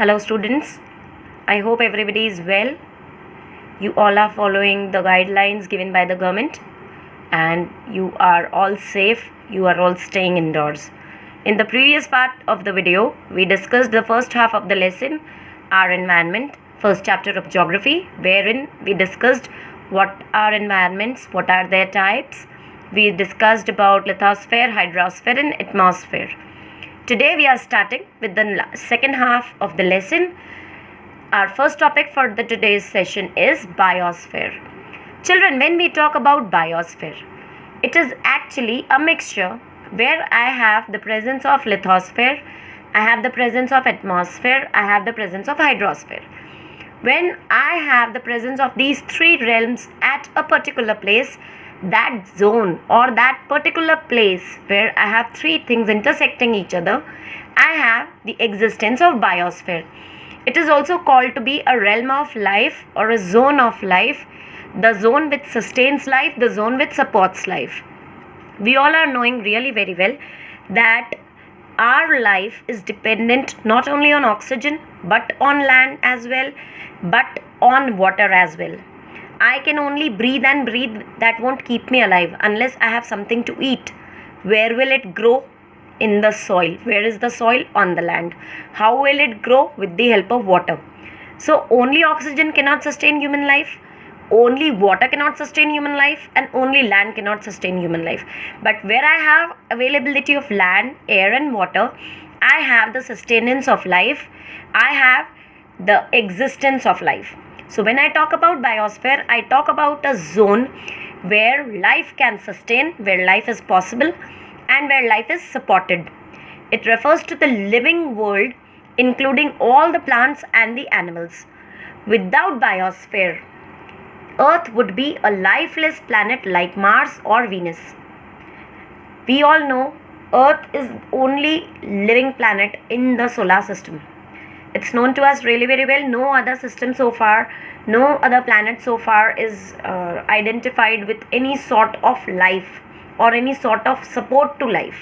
Hello students, I hope everybody is well. You all are following the guidelines given by the government and you are all safe, you are all staying indoors. In the previous part of the video, we discussed the first half of the lesson, our environment, first chapter of geography, wherein we discussed what are environments, what are their types. We discussed about lithosphere, hydrosphere and atmosphere. Today we are starting with the second half of the lesson. Our first topic for the today's session is biosphere. Children, when we talk about biosphere, it is actually a mixture where I have the presence of lithosphere, I have the presence of atmosphere, I have the presence of hydrosphere. When I have the presence of these three realms at a particular place, that zone or that particular place where I have three things intersecting each other, I have the existence of biosphere. It is also called to be a realm of life or a zone of life, the zone which sustains life, the zone which supports life. We all are knowing really very well that our life is dependent not only on oxygen but on land as well, but on water as well. I can only breathe and breathe, that won't keep me alive unless I have something to eat. Where will it grow? In the soil. Where is the soil? On the land. How will it grow? With the help of water. So only oxygen cannot sustain human life, only water cannot sustain human life, and only land cannot sustain human life. But where I have availability of land, air and water, I have the sustenance of life, I have the existence of life. So when I talk about biosphere, I talk about a zone where life can sustain, where life is possible and where life is supported. It refers to the living world including all the plants and the animals. Without biosphere, Earth would be a lifeless planet like Mars or Venus. We all know Earth is only living planet in the solar system. It's known to us really very well. No other system so far, no other planet so far is identified with any sort of life or any sort of support to life.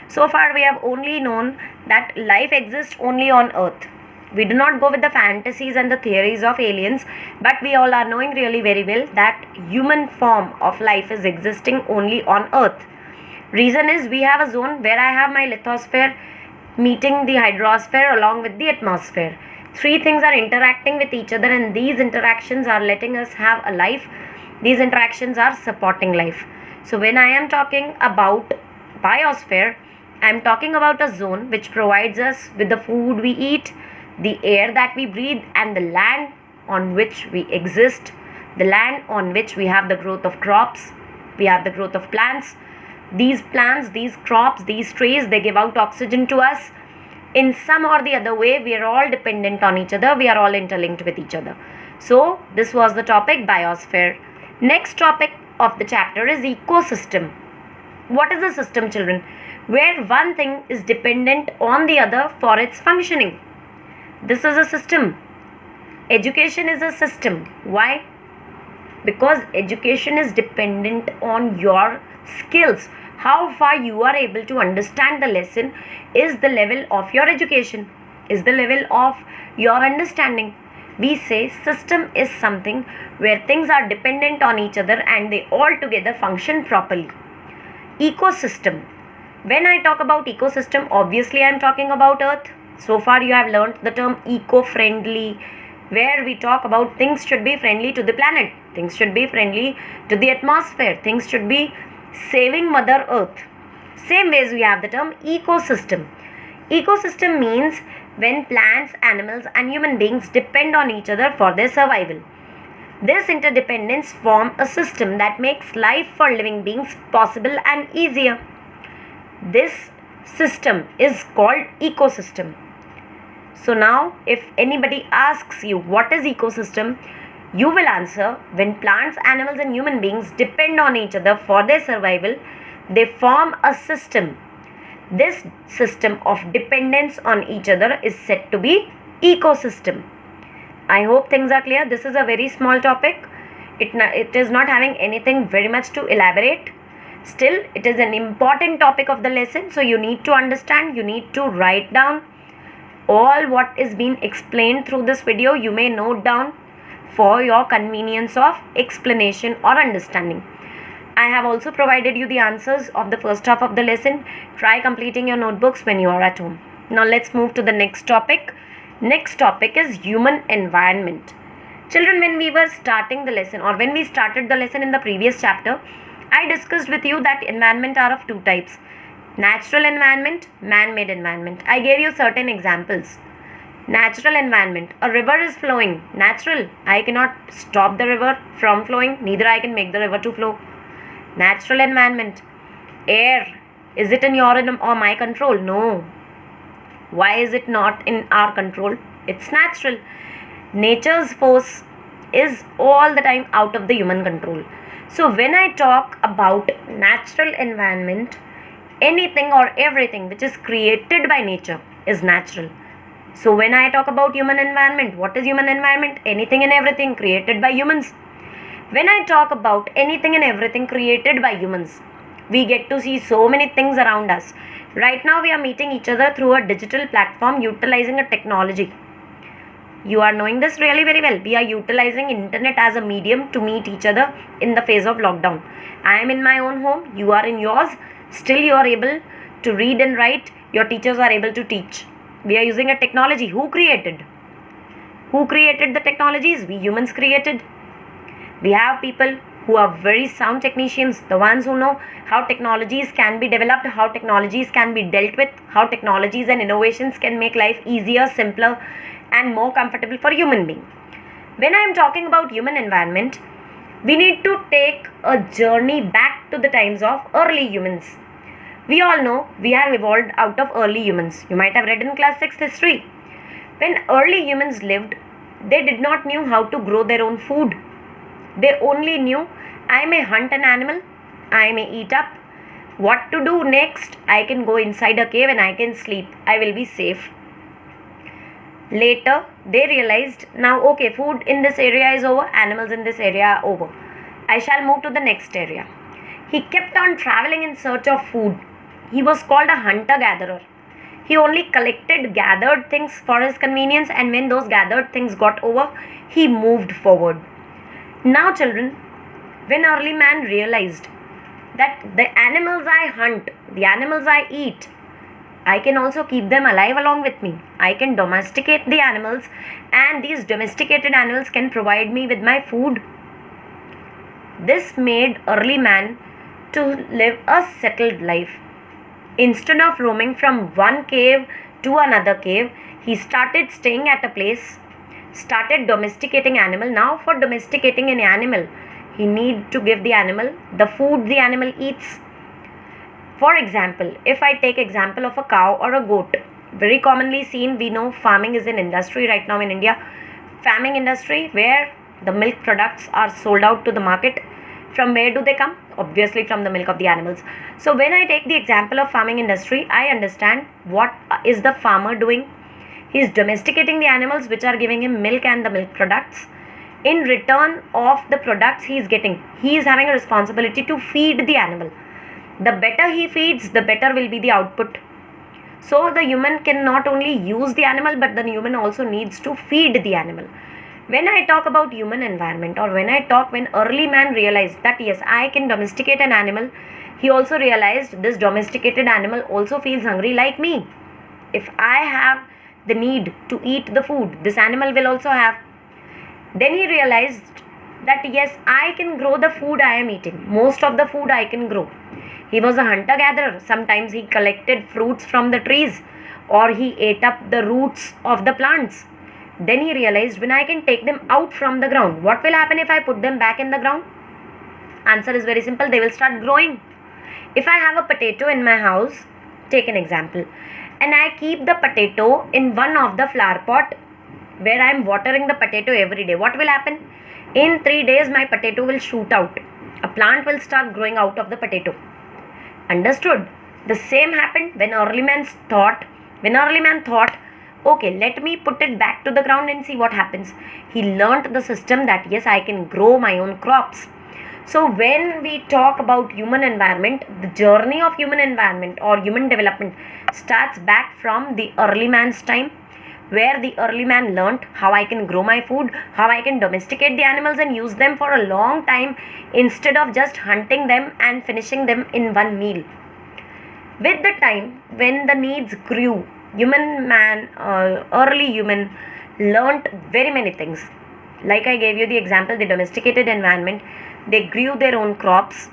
So far we have only known that life exists only on Earth. We do not go with the fantasies and the theories of aliens, but we all are knowing really very well that human form of life is existing only on Earth. Reason is we have a zone where I have my lithosphere meeting the hydrosphere along with the atmosphere. Three things are interacting with each other and these interactions are letting us have a life. These interactions are supporting life. So when I am talking about biosphere, I am talking about a zone which provides us with the food we eat, the air that we breathe and the land on which we exist, the land on which we have the growth of crops, we have the growth of plants. These plants, these crops, these trees, they give out oxygen to us. In some or the other way, we are all dependent on each other. We are all interlinked with each other. So, this was the topic, biosphere. Next topic of the chapter is ecosystem. What is a system, children? Where one thing is dependent on the other for its functioning. This is a system. Education is a system. Why? Because education is dependent on your skills. How far you are able to understand the lesson is the level of your education, is the level of your understanding. We say system is something where things are dependent on each other and they all together function properly. Ecosystem. When I talk about ecosystem, obviously I am talking about Earth. So far you have learnt the term eco-friendly, where we talk about things should be friendly to the planet, things should be friendly to the atmosphere, things should be saving Mother Earth. Same ways we have the term ecosystem. Ecosystem means when plants, animals and human beings depend on each other for their survival. This interdependence forms a system that makes life for living beings possible and easier. This system is called ecosystem. So now if anybody asks you what is ecosystem, you will answer when plants, animals and human beings depend on each other for their survival, they form a system. This system of dependence on each other is said to be ecosystem. I hope things are clear. This is a very small topic. It is not having anything very much to elaborate. Still, it is an important topic of the lesson. So you need to understand, you need to write down All what is being explained through this video, you may note down for your convenience of explanation or understanding. I have also provided you the answers of the first half of the lesson. Try completing your notebooks when you are at home. Now let's move to the next topic. Next topic is human environment. Children, when we were starting the lesson, or when we started the lesson in the previous chapter, I discussed with you that environment are of two types: natural environment, man-made environment. I gave you certain examples. Natural environment, a river is flowing, natural. I cannot stop the river from flowing, neither I can make the river to flow. Natural environment, air, is it in your or my control? No. Why is it not in our control? It's natural. Nature's force is all the time out of the human control. So when I talk about natural environment, anything or everything which is created by nature is natural. So when I talk about human environment, what is human environment? Anything and everything created by humans. When I talk about anything and everything created by humans, we get to see so many things around us. Right now we are meeting each other through a digital platform utilizing a technology. You are knowing this really very well. We are utilizing internet as a medium to meet each other in the phase of lockdown. I am in my own home, you are in yours. Still you are able to read and write. Your teachers are able to teach. We are using a technology. Who created? Who created the technologies? We humans created. We have people who are very sound technicians, the ones who know how technologies can be developed, how technologies can be dealt with, how technologies and innovations can make life easier, simpler, and more comfortable for human being. When I am talking about human environment, we need to take a journey back to the times of early humans. We all know we have evolved out of early humans. You might have read in class 6 history. When early humans lived, they did not know how to grow their own food. They only knew, I may hunt an animal, I may eat up. What to do next? I can go inside a cave and I can sleep. I will be safe. Later, they realized, now okay, food in this area is over, animals in this area are over. I shall move to the next area. He kept on traveling in search of food. He was called a hunter-gatherer. He only collected gathered things for his convenience, and when those gathered things got over, he moved forward. Now children, when early man realized that the animals I hunt, the animals I eat, I can also keep them alive along with me. I can domesticate the animals, and these domesticated animals can provide me with my food. This made early man to live a settled life. Instead of roaming from one cave to another cave, he started staying at a place, started domesticating animal. Now for domesticating an animal, he need to give the animal the food the animal eats. For example, if I take example of a cow or a goat, very commonly seen, we know farming is an industry right now in India. Farming industry where the milk products are sold out to the market. From where do they come? Obviously from the milk of the animals. So when I take the example of farming industry, I understand what is the farmer doing. He is domesticating the animals which are giving him milk and the milk products. In return of the products he is getting, he is having a responsibility to feed the animal. The better he feeds, the better will be the output. So the human can not only use the animal, but the human also needs to feed the animal. When I talk about human environment, or when early man realized that yes, I can domesticate an animal, he also realized this domesticated animal also feels hungry like me. If I have the need to eat the food, this animal will also have. Then he realized that yes, I can grow the food I am eating. Most of the food I can grow. He was a hunter-gatherer. Sometimes he collected fruits from the trees, or he ate up the roots of the plants. Then he realized, when I can take them out from the ground, what will happen if I put them back in the ground? Answer is very simple, they will start growing. If I have a potato in my house, take an example, and I keep the potato in one of the flower pot where I am watering the potato every day, what will happen? In 3 days my potato will shoot out. A plant will start growing out of the potato. Understood? The same happened when early man thought, okay, let me put it back to the ground and see what happens. He learnt the system that yes, I can grow my own crops. So when we talk about human environment, the journey of human environment or human development starts back from the early man's time. where the early man learnt how I can grow my food, how I can domesticate the animals and use them for a long time instead of just hunting them and finishing them in one meal. With the time, when the needs grew, early human learnt very many things. Like I gave you the example, the domesticated environment, they grew their own crops.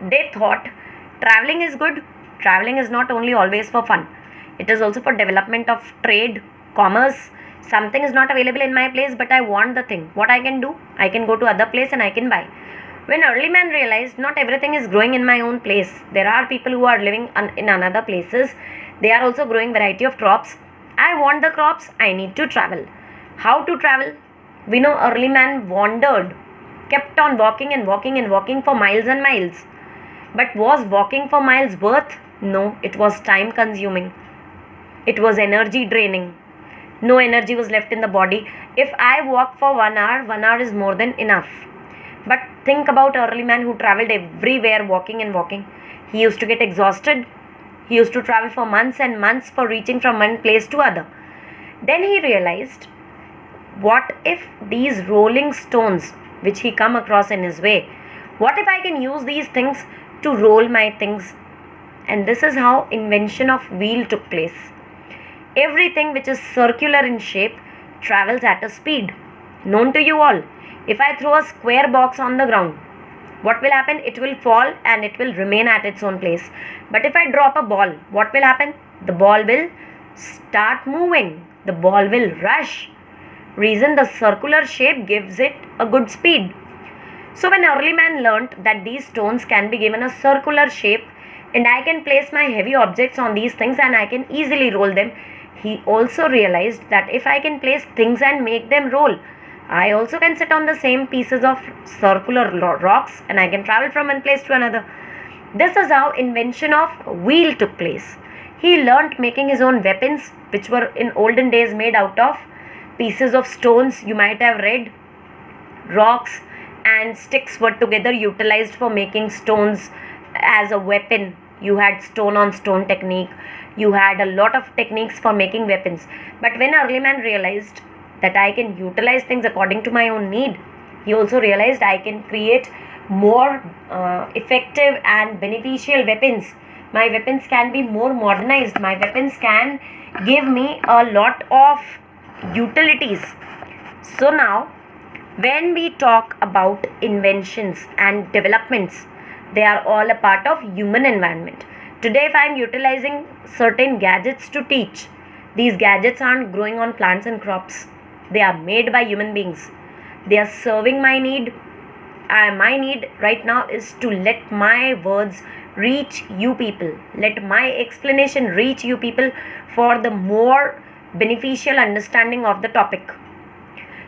They thought traveling is good. Traveling is not only always for fun, it is also for development of trade, commerce. Something is not available in my place, but I want the thing. What I can do? I can go to other place and I can buy. When early man realized not everything is growing in my own place, there are people who are living in another places. They are also growing variety of crops. I want the crops. I need to travel. How to travel? We know early man wandered, kept on walking and walking and walking for miles and miles. But was walking for miles worth? No, it was time consuming. It was energy draining. No energy was left in the body. If I walk for 1 hour is more than enough. But think about early man who traveled everywhere walking and walking. He used to get exhausted. He used to travel for months and months for reaching from one place to other. Then he realized, what if these rolling stones which he come across in his way, what if I can use these things to roll my things? And this is how invention of wheel took place. Everything which is circular in shape travels at a speed known to you all. If I throw a square box on the ground, what will happen? It will fall and it will remain at its own place. But if I drop a ball, what will happen? The ball will start moving. The ball will rush. Reason, the circular shape gives it a good speed. So when early man learnt that these stones can be given a circular shape and I can place my heavy objects on these things and I can easily roll them, he also realized that if I can place things and make them roll, I also can sit on the same pieces of circular rocks and I can travel from one place to another. This is how invention of wheel took place. He learnt making his own weapons, which were in olden days made out of pieces of stones. You might have read rocks and sticks were together utilized for making stones as a weapon. You had stone on stone technique. You had a lot of techniques for making weapons. But when early man realized that I can utilize things according to my own need, he also realized I can create more effective and beneficial weapons. My weapons can be more modernized. My weapons can give me a lot of utilities. So now, when we talk about inventions and developments, they are all a part of human environment. Today, if I am utilizing certain gadgets to teach, these gadgets aren't growing on plants and crops. They are made by human beings. They are serving my need. My need right now is to let my words reach you people. Let my explanation reach you people for the more beneficial understanding of the topic.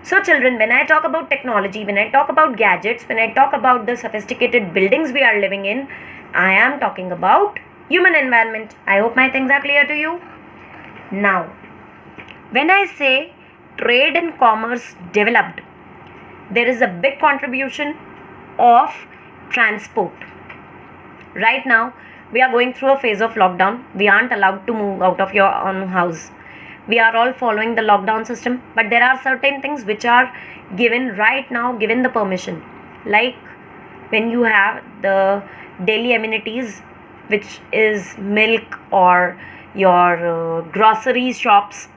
So children, when I talk about technology, when I talk about gadgets, when I talk about the sophisticated buildings we are living in, I am talking about human environment. I hope my things are clear to you. Now, when I say trade and commerce developed, there is a big contribution of transport. Right now, we are going through a phase of lockdown. We aren't allowed to move out of your own house. We are all following the lockdown system, but there are certain things which are given right now, given the permission. Like when you have the daily amenities, which is milk or your grocery shops,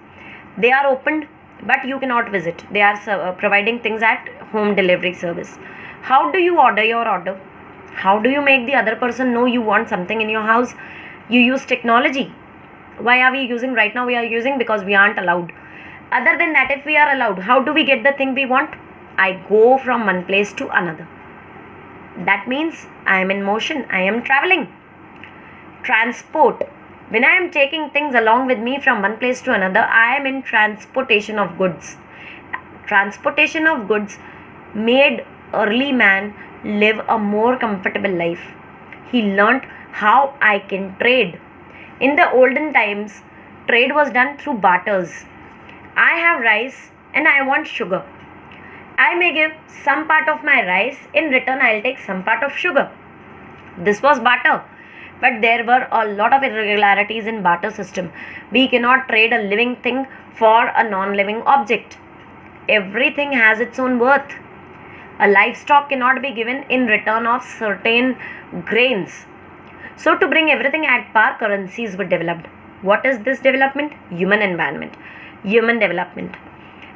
they are opened, but you cannot visit. They are providing things at home delivery service. How do you order your order? How do you make the other person know you want something in your house? You use technology. Why are we using right now? We are using because we aren't allowed. Other than that, if we are allowed, how do we get the thing we want? I go from one place to another. That means I am in motion. I am traveling. Transport. When I am taking things along with me from one place to another, I am in transportation of goods. Transportation of goods made early man live a more comfortable life. He learnt how I can trade. In the olden times, trade was done through barters. I have rice and I want sugar. I may give some part of my rice, in return I'll take some part of sugar. This was barter. but there were a lot of irregularities in barter system. We cannot trade a living thing for a non-living object. Everything has its own worth. A livestock cannot be given in return of certain grains. So to bring everything at par, currencies were developed. What is this development? Human environment, human development.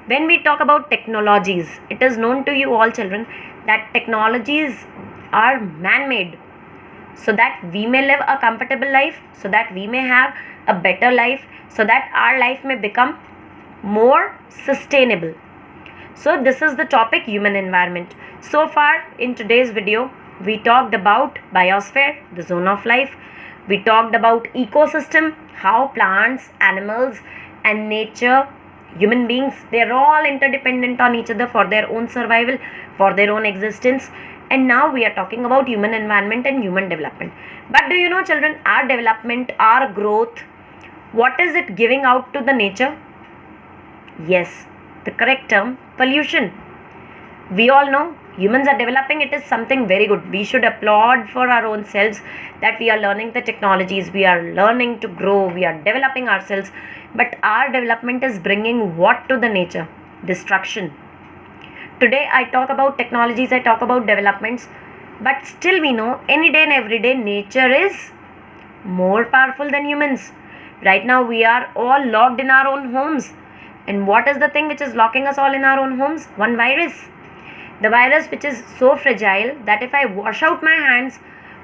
When we talk about technologies, it is known to you all children that technologies are man-made so that we may live a comfortable life, so that we may have a better life, so that our life may become more sustainable. So this is the topic, human environment. So far in today's video, we talked about biosphere, the zone of life. We talked about ecosystem, how plants, animals and nature, human beings, they're all interdependent on each other for their own survival, for their own existence. And now we are talking about human environment and human development. But do you know children, our development, our growth, what is it giving out to the nature? Yes, the correct term, pollution. We all know humans are developing, it is something very good. We should applaud for our own selves that we are learning the technologies, we are learning to grow, we are developing ourselves. But our development is bringing what to the nature? Destruction. Today I talk about technologies, I talk about developments, but still we know any day and every day nature is more powerful than humans. Right now we are all locked in our own homes. And what is the thing which is locking us all in our own homes? One virus. The virus which is so fragile that if I wash out my hands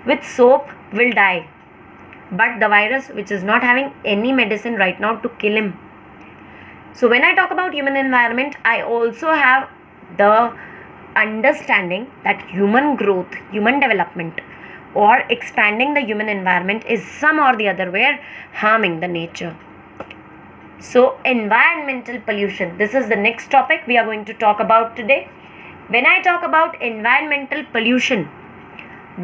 with soap will die. But the virus which is not having any medicine right now to kill him. So when I talk about human environment, I also have the understanding that human growth, human development or expanding the human environment is some or the other way harming the nature. So environmental pollution, this is the next topic we are going to talk about today. When I talk about environmental pollution,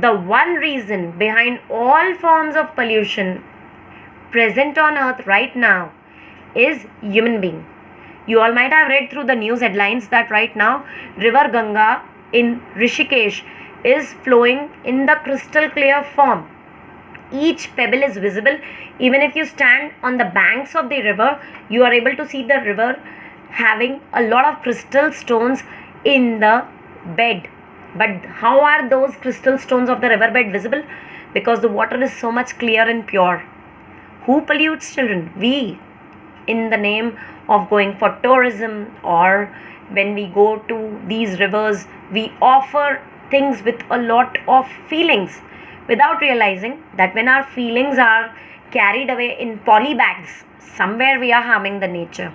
the one reason behind all forms of pollution present on earth right now is human being. You all might have read through the news headlines that right now river Ganga in Rishikesh is flowing in the crystal clear form. Each pebble is visible. Even if you stand on the banks of the river, you are able to see the river having a lot of crystal stones in the bed. But how are those crystal stones of the riverbed visible? Because the water is so much clear and pure. Who pollutes children? We, in the name of going for tourism, or when we go to these rivers, we offer things with a lot of feelings without realizing that when our feelings are carried away in poly bags, somewhere we are harming the nature.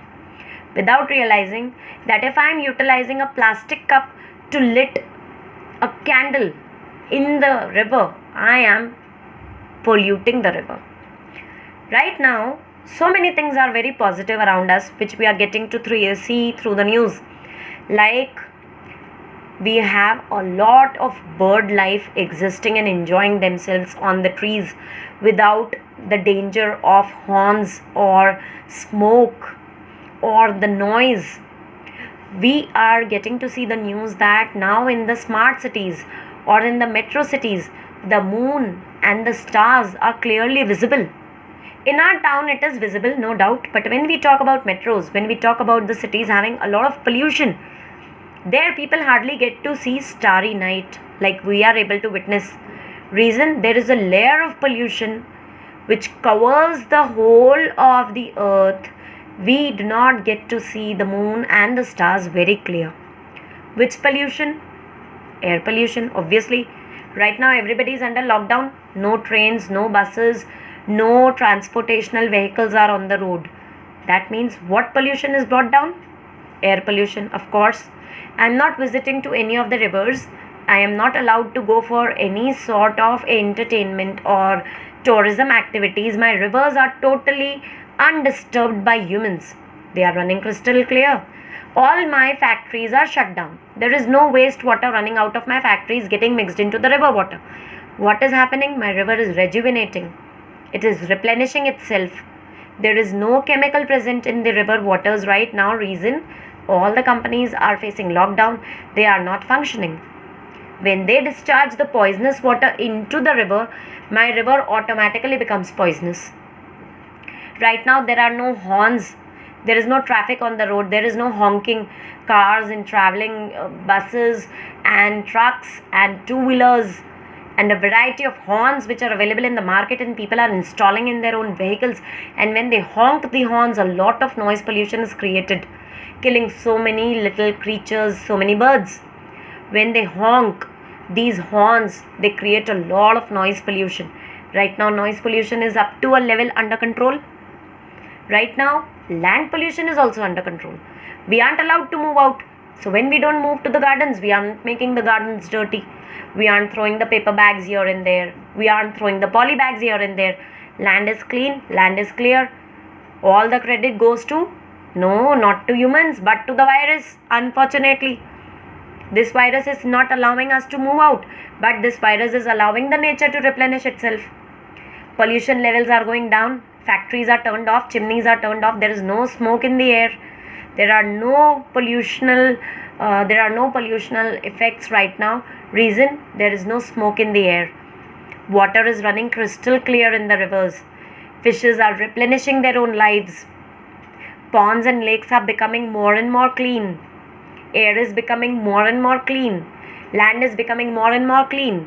Without realizing that if I am utilizing a plastic cup to lit a candle in the river, I am polluting the river. Right now, so many things are very positive around us which we are getting to see through the news. Like we have a lot of bird life existing and enjoying themselves on the trees without the danger of horns or smoke or the noise. We are getting to see the news that now in the smart cities or in the metro cities, the moon and the stars are clearly visible. In our town it is visible, no doubt, but when we talk about metros, when we talk about the cities having a lot of pollution, there people hardly get to see starry night like we are able to witness. Reason, there is a layer of pollution which covers the whole of the earth. We do not get to see the moon and the stars very clear. Which pollution? Air pollution, obviously. Right now everybody is under lockdown. No trains, no buses, no transportational vehicles are on the road. That means what pollution is brought down? Air pollution, of course. I am not visiting to any of the rivers. I am not allowed to go for any sort of entertainment or tourism activities. My rivers are totally undisturbed by humans. They are running crystal clear. All my factories are shut down. There is no wastewater running out of my factories getting mixed into the river water. What is happening? My river is rejuvenating. It is replenishing itself. There is no chemical present in the river waters right now. Reason, all the companies are facing lockdown. They are not functioning. When they discharge the poisonous water into the river, my river automatically becomes poisonous. Right now there are no horns, there is no traffic on the road, there is no honking cars and traveling buses and trucks and two-wheelers and a variety of horns which are available in the market, and people are installing in their own vehicles, and when they honk the horns, a lot of noise pollution is created, killing so many little creatures, so many birds. When they honk these horns, they create a lot of noise pollution. Right now noise pollution is up to a level under control. Right now land pollution is also under control. We aren't allowed to move out. So when we don't move to the gardens, we aren't making the gardens dirty. We aren't throwing the paper bags here and there. We aren't throwing the poly bags here and there. Land is clean, land is clear. All the credit goes to, no, not to humans, but to the virus, unfortunately. This virus is not allowing us to move out, but this virus is allowing the nature to replenish itself. Pollution levels are going down. Factories are turned off, chimneys are turned off, there is no smoke in the air, there are no pollutional effects right now. Reason, there is no smoke in the air. Water is running crystal clear in the rivers. Fishes are replenishing their own lives. Ponds and lakes are becoming more and more clean. Air is becoming more and more clean. Land is becoming more and more clean.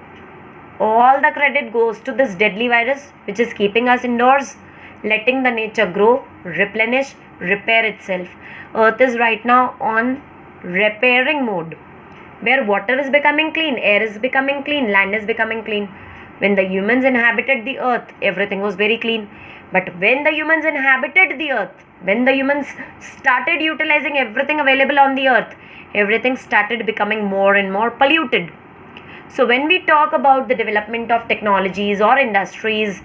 All the credit goes to this deadly virus which is keeping us indoors, letting the nature grow, replenish, repair itself. Earth is right now on repairing mode, where water is becoming clean, air is becoming clean, land is becoming clean. When the humans inhabited the earth, everything was very clean. But when the humans inhabited the earth, when the humans started utilizing everything available on the earth, everything started becoming more and more polluted. So when we talk about the development of technologies or industries,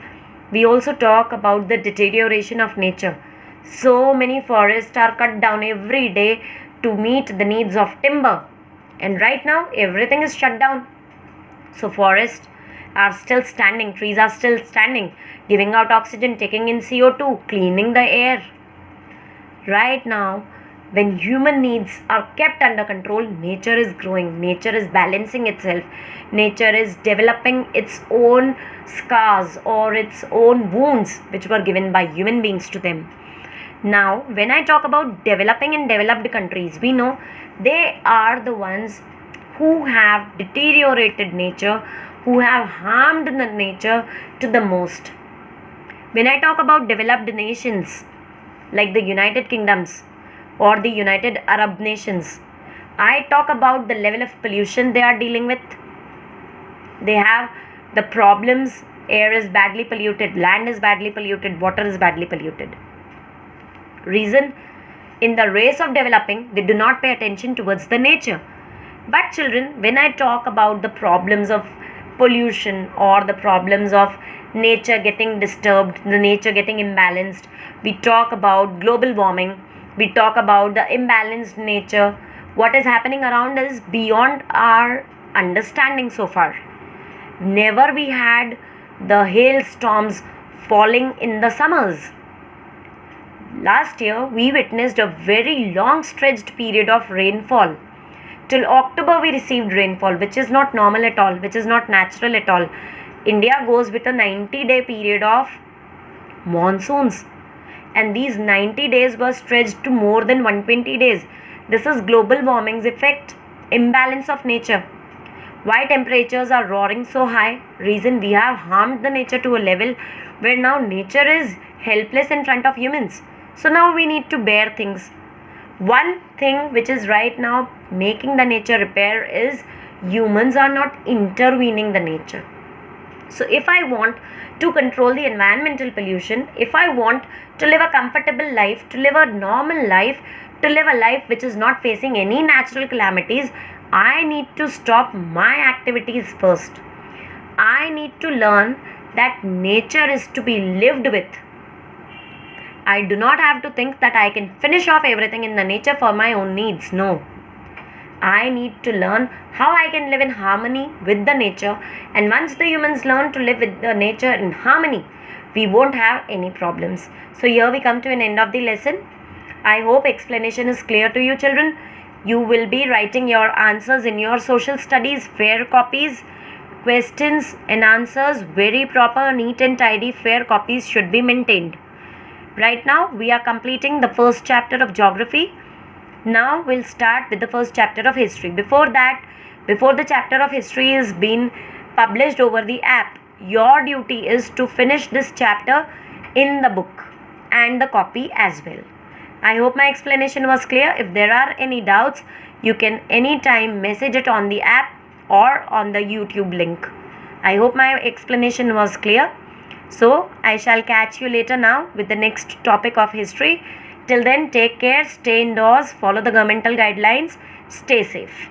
we also talk about the deterioration of nature. So many forests are cut down every day to meet the needs of timber, and right now everything is shut down. So forests are still standing, trees are still standing, giving out oxygen, taking in CO2, cleaning the air. Right now, when human needs are kept under control, nature is growing, nature is balancing itself, nature is developing its own scars or its own wounds which were given by human beings to them. Now, when I talk about developing and developed countries, we know they are the ones who have deteriorated nature, who have harmed the nature to the most. When I talk about developed nations like the United Kingdoms or the United Arab Nations, I talk about the level of pollution they are dealing with. They have the problems, air is badly polluted, land is badly polluted, water is badly polluted. Reason, in the race of developing, they do not pay attention towards the nature. But children, when I talk about the problems of pollution or the problems of nature getting disturbed, the nature getting imbalanced, we talk about global warming, we talk about the imbalanced nature. What is happening around is beyond our understanding so far. Never we had the hailstorms falling in the summers. Last year, we witnessed a very long stretched period of rainfall. Till October, we received rainfall, which is not normal at all, which is not natural at all. India goes with a 90-day period of monsoons, and these 90 days were stretched to more than 120 days. This is global warming's effect, imbalance of nature. Why temperatures are roaring so high? Reason, we have harmed the nature to a level where now nature is helpless in front of humans. So now we need to bear things. One thing which is right now making the nature repair is humans are not intervening the nature. So if I want to control the environmental pollution, if I want to live a comfortable life, to live a normal life, to live a life which is not facing any natural calamities, I need to stop my activities first. I need to learn that nature is to be lived with. I do not have to think that I can finish off everything in the nature for my own needs. No. I need to learn how I can live in harmony with the nature, and once the humans learn to live with the nature in harmony, we won't have any problems. So here we come to an end of the lesson. I hope explanation is clear to you children. You will be writing your answers in your social studies, fair copies, questions and answers, very proper, neat and tidy, fair copies should be maintained. Right now, we are completing the first chapter of geography. Now we'll start with the first chapter of history. Before that, before the chapter of history is being published over the app, your duty is to finish this chapter in the book and the copy as well. I hope my explanation was clear. If there are any doubts, you can anytime message it on the app or on the YouTube link. I hope my explanation was clear. So I shall catch you later now with the next topic of history. Till then, take care, stay indoors, follow the governmental guidelines, stay safe.